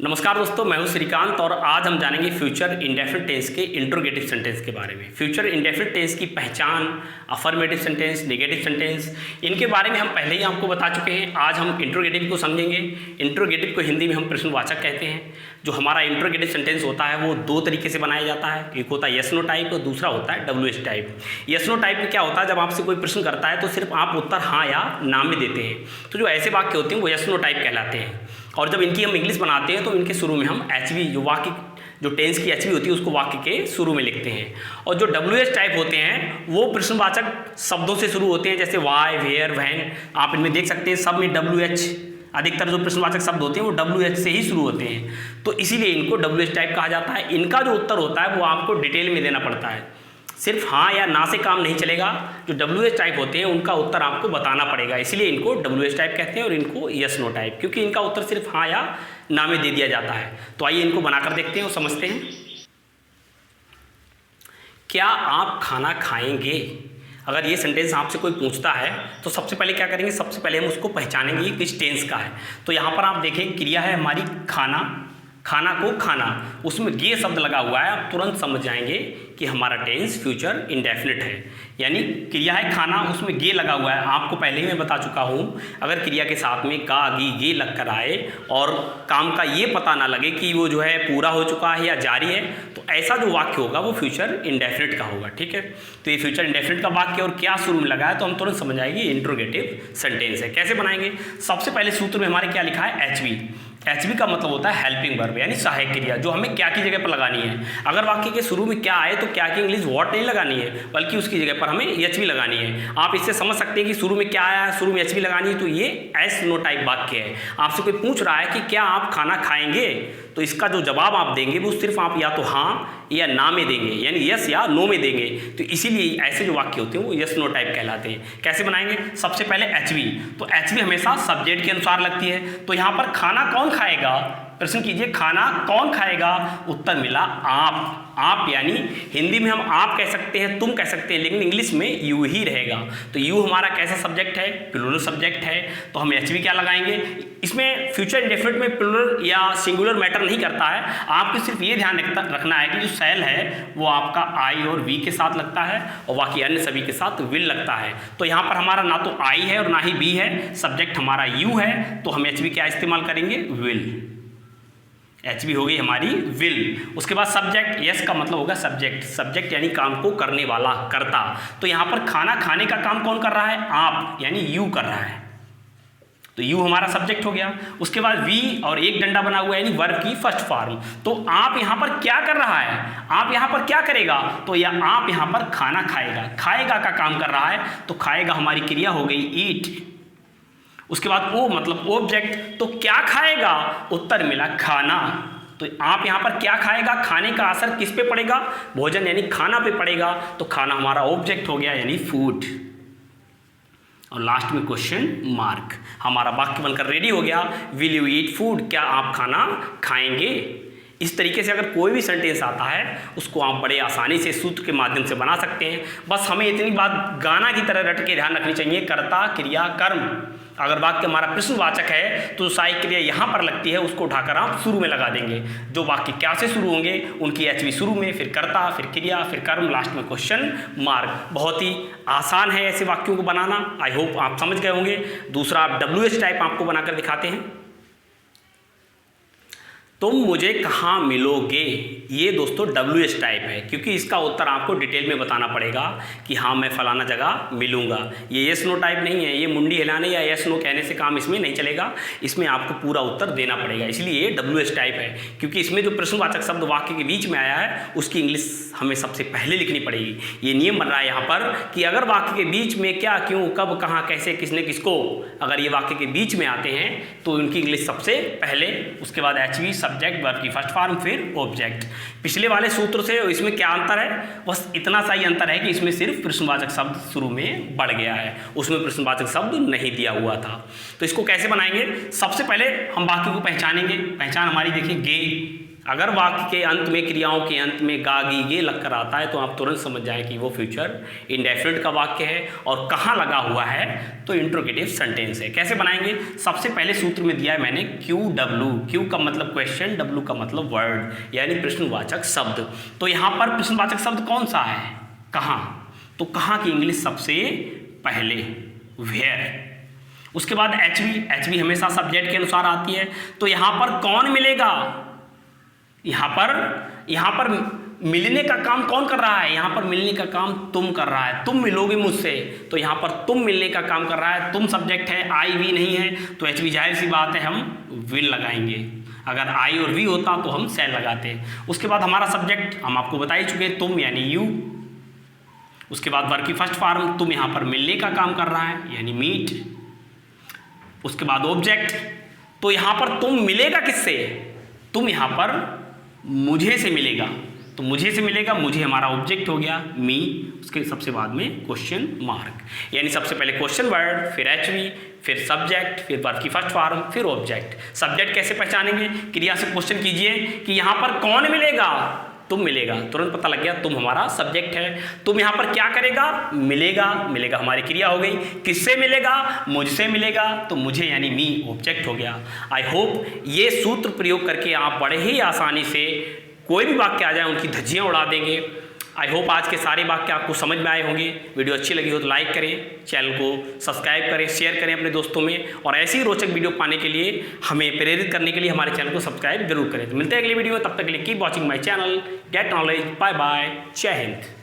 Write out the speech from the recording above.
नमस्कार दोस्तों, मैं हूं श्रीकांत और आज हम जानेंगे फ्यूचर इंडेफिनिट टेंस के इंट्रोगेटिव सेंटेंस के बारे में। फ्यूचर इंडेफिनिट टेंस की पहचान, अफर्मेटिव सेंटेंस, नेगेटिव सेंटेंस, इनके बारे में हम पहले ही आपको बता चुके हैं। आज हम इंट्रोगेटिव को समझेंगे। इंट्रोगेटिव को हिंदी में हम प्रश्नवाचक कहते हैं। जो हमारा इंट्रोगेटिव सेंटेंस होता है वो दो तरीके से बनाया जाता है। एक होता है यस नो टाइप और दूसरा होता है WH type. Yes no type में क्या होता है, जब आपसे कोई प्रश्न करता है तो सिर्फ आप उत्तर हाँ या ना में देते हैं। तो जो ऐसे वाक्य होते हैं वो यस नो टाइप कहलाते हैं। और जब इनकी हम इंग्लिश बनाते हैं तो इनके शुरू में हम HV, जो वाक्य जो टेंस की HV होती है उसको वाक्य के शुरू में लिखते हैं। और जो WH टाइप होते हैं वो प्रश्नवाचक शब्दों से शुरू होते हैं, जैसे वाई, वेयर, व्हेन। आप इनमें देख सकते हैं सब में WH, अधिकतर जो प्रश्नवाचक शब्द होते हैं वो WH से ही शुरू होते हैं, तो इसीलिए इनको WH टाइप कहा जाता है। इनका जो उत्तर होता है वो आपको डिटेल में देना पड़ता है, सिर्फ हाँ या ना से काम नहीं चलेगा। जो WH टाइप होते हैं उनका उत्तर आपको बताना पड़ेगा, इसलिए इनको WH टाइप कहते हैं और इनको यस नो टाइप, क्योंकि इनका उत्तर सिर्फ हाँ या ना में दे दिया जाता है। तो आइए इनको बनाकर देखते हैं और समझते हैं। क्या आप खाना खाएंगे? अगर ये सेंटेंस आपसे कोई पूछता है तो सबसे पहले क्या करेंगे, सबसे पहले हम उसको पहचानेंगे किस टेंस का है। तो यहाँ पर आप देखें क्रिया है हमारी खाना, खाना को खाना, उसमें ये शब्द लगा हुआ है। आप तुरंत समझ जाएंगे कि हमारा टेंस फ्यूचर इंडेफिनिट है। यानी क्रिया है खाना, उसमें ये लगा हुआ है। आपको पहले ही मैं बता चुका हूँ, अगर क्रिया के साथ में का, गी, ये लग कर आए और काम का ये पता ना लगे कि वो जो है पूरा हो चुका है या जारी है, तो ऐसा जो वाक्य होगा वो फ्यूचर इंडेफिनिट का होगा। ठीक है, तो ये फ्यूचर इंडेफिनिट का वाक्य और क्या शुरू में लगा है तो हम तुरंत समझ आएंगे इंट्रोगेटिव सेंटेंस है। कैसे बनाएंगे? सबसे पहले सूत्र में हमारे क्या लिखा है, HV। HV का मतलब होता है हेल्पिंग वर्ब, यानी सहायक क्रिया, जो हमें क्या की जगह पर लगानी है। अगर वाक्य के शुरू में क्या आए तो क्या की इंग्लिश व्हाट नहीं लगानी है, बल्कि उसकी जगह पर हमें HV लगानी है। आप इससे समझ सकते हैं कि शुरू में क्या आया है, शुरू में HV लगानी है, तो ये एस नो टाइप वाक्य है। आपसे कोई पूछ रहा है कि क्या आप खाना खाएंगे, तो इसका जो जवाब आप देंगे वो सिर्फ आप या तो हाँ या ना में देंगे, यानी यस या नो में देंगे। तो इसीलिए ऐसे जो वाक्य होते हैं वो यस नो टाइप कहलाते हैं। कैसे बनाएंगे? सबसे पहले HV, तो HV हमेशा सब्जेक्ट के अनुसार लगती है। तो यहाँ पर खाना कौन खाएगा, प्रश्न कीजिए खाना कौन खाएगा, उत्तर मिला आप। आप यानी हिंदी में हम आप कह सकते हैं, तुम कह सकते हैं, लेकिन इंग्लिश में यू ही रहेगा। तो यू हमारा कैसा सब्जेक्ट है, प्लूरल सब्जेक्ट है, तो हम HV क्या लगाएंगे। इसमें फ्यूचर इंडेफिनिट में प्लूरल या सिंगुलर मैटर नहीं करता है। आपको सिर्फ ये ध्यान रखना है कि जो सेल है वो आपका I और V के साथ लगता है और बाकी अन्य सभी के साथ विल लगता है। तो यहाँ पर हमारा ना तो I है और ना ही V है, सब्जेक्ट हमारा यू है, तो हम HV क्या इस्तेमाल करेंगे, विल। HV हो गई हमारी विल। उसके बाद सब्जेक्ट, यस का मतलब होगा सब्जेक्ट, सब्जेक्ट यानी काम को करने वाला, करता। तो यहाँ पर खाना खाने का काम कौन कर रहा है, आप, यानी यू कर रहा है, तो यू हमारा सब्जेक्ट हो गया। उसके बाद वी और एक डंडा बना हुआ है, यानी वर्ब की फर्स्ट फॉर्म। तो आप यहाँ पर क्या कर रहा है, आप यहाँ पर क्या करेगा, तो या आप यहाँ पर खाना खाएगा, खाएगा का काम कर रहा है, तो खाएगा हमारी क्रिया हो गई ईट। उसके बाद ओ मतलब ऑब्जेक्ट, तो क्या खाएगा, उत्तर मिला खाना। तो आप यहाँ पर क्या खाएगा, खाने का असर किस पे पड़ेगा, भोजन यानी खाना पे पड़ेगा, तो खाना हमारा ऑब्जेक्ट हो गया यानी फूड। और लास्ट में क्वेश्चन मार्क, हमारा वाक्य बनकर रेडी हो गया, विल यू ईट फूड, क्या आप खाना खाएंगे। इस तरीके से अगर कोई भी सेंटेंस आता है उसको आप बड़े आसानी से सूत्र के माध्यम से बना सकते हैं। बस हमें इतनी बात गाना की तरह रट के ध्यान रखनी चाहिए, कर्ता, क्रिया, कर्म। अगर वाक्य हमारा प्रश्नवाचक है तो सहायक क्रिया यहाँ पर लगती है, उसको उठाकर आप शुरू में लगा देंगे। जो वाक्य क्या से शुरू होंगे उनकी HV शुरू में, फिर कर्ता, फिर क्रिया, फिर कर्म, लास्ट में क्वेश्चन मार्क। बहुत ही आसान है ऐसे वाक्यों को बनाना। आई होप आप समझ गए होंगे। दूसरा आप WH टाइप आपको बनाकर दिखाते हैं। तुम मुझे कहाँ मिलोगे, ये दोस्तों WH टाइप है, क्योंकि इसका उत्तर आपको डिटेल में बताना पड़ेगा कि हाँ मैं फलाना जगह मिलूंगा। ये यस नो टाइप नहीं है, ये मुंडी हिलाने या यस नो कहने से काम इसमें नहीं चलेगा, इसमें आपको पूरा उत्तर देना पड़ेगा। इसलिए ये WH टाइप है, क्योंकि इसमें जो प्रश्नवाचक शब्द वाक्य के बीच में आया है उसकी इंग्लिश हमें सबसे पहले लिखनी पड़ेगी। ये नियम बन रहा है यहाँ पर कि अगर वाक्य के बीच में क्या, क्यों, कब, कहाँ, कैसे, किसने, किसको, अगर ये वाक्य के बीच में आते हैं तो उनकी इंग्लिश सबसे पहले, उसके बाद HV सब्जेक्ट, वर्ब की फर्स्ट फॉर्म, फिर ऑब्जेक्ट। पिछले वाले सूत्र से इसमें क्या अंतर है, बस इतना सा ही अंतर है कि इसमें सिर्फ प्रश्नवाचक शब्द शुरू में बढ़ गया है, उसमें प्रश्नवाचक शब्द नहीं दिया हुआ था। तो इसको कैसे बनाएंगे, सबसे पहले हम वाक्य को पहचानेंगे। पहचान हमारी देखिए गे, अगर वाक्य के अंत में, क्रियाओं के अंत में गा गी गे लग कर आता है तो आप तुरंत समझ जाएं कि वो फ्यूचर इंडेफिनिट का वाक्य है। और कहाँ लगा हुआ है तो इंट्रोगेटिव सेंटेंस है। कैसे बनाएंगे? सबसे पहले सूत्र में दिया है मैंने QW, Q का मतलब क्वेश्चन, W का मतलब वर्ड, यानी प्रश्नवाचक शब्द। तो यहाँ पर प्रश्नवाचक शब्द कौन सा है? कहाँ। तो कहाँ की इंग्लिश सबसे पहले वेयर। उसके बाद HV हमेशा सब्जेक्ट के अनुसार आती है। तो यहाँ पर कौन मिलेगा? यहाँ पर मिलने का काम कौन कर रहा है? यहाँ पर मिलने का काम तुम कर रहा है, तुम मिलोगे मुझसे। तो यहाँ पर तुम मिलने का काम कर रहा है, तुम सब्जेक्ट है, आई वी नहीं है, तो HV जाहिर सी बात है हम विल लगाएंगे। अगर आई और वी होता तो हम सेल लगाते। उसके बाद हमारा सब्जेक्ट हम आपको बता ही चुके, तुम यानी यू। उसके बाद वर्ब की फर्स्ट फॉर्म, तुम यहाँ पर मिलने का काम कर रहा है यानी मीट। उसके बाद ऑब्जेक्ट, तो यहाँ पर तुम मिलेगा किससे? तुम यहाँ पर मुझे से मिलेगा, तो मुझे से मिलेगा, मुझे हमारा ऑब्जेक्ट हो गया मी। उसके सबसे बाद में क्वेश्चन मार्क, यानी सबसे पहले क्वेश्चन वर्ड, फिर HV, फिर सब्जेक्ट, फिर वर्ब की फर्स्ट फॉर्म, फिर ऑब्जेक्ट। सब्जेक्ट कैसे पहचानेंगे? क्रिया से क्वेश्चन कीजिए कि यहाँ पर कौन मिलेगा? तुम मिलेगा, तुरंत पता लग गया तुम हमारा सब्जेक्ट है। तुम यहाँ पर क्या करेगा? मिलेगा हमारी क्रिया हो गई। किससे मिलेगा? मुझसे मिलेगा, तो मुझे यानी मी ऑब्जेक्ट हो गया। आई होप ये सूत्र प्रयोग करके आप बड़े ही आसानी से कोई भी वाक्य आ जाए उनकी धज्जियाँ उड़ा देंगे। आई होप आज के सारे वाक्य आपको समझ में आए होंगे। वीडियो अच्छी लगी हो तो लाइक करें, चैनल को सब्सक्राइब करें, शेयर करें अपने दोस्तों में, और ऐसी ही रोचक वीडियो पाने के लिए, हमें प्रेरित करने के लिए हमारे चैनल को सब्सक्राइब जरूर करें। तो मिलते हैं अगली वीडियो में, तब तक के लिए keep watching my channel, get knowledge. Bye bye, जय हिंद।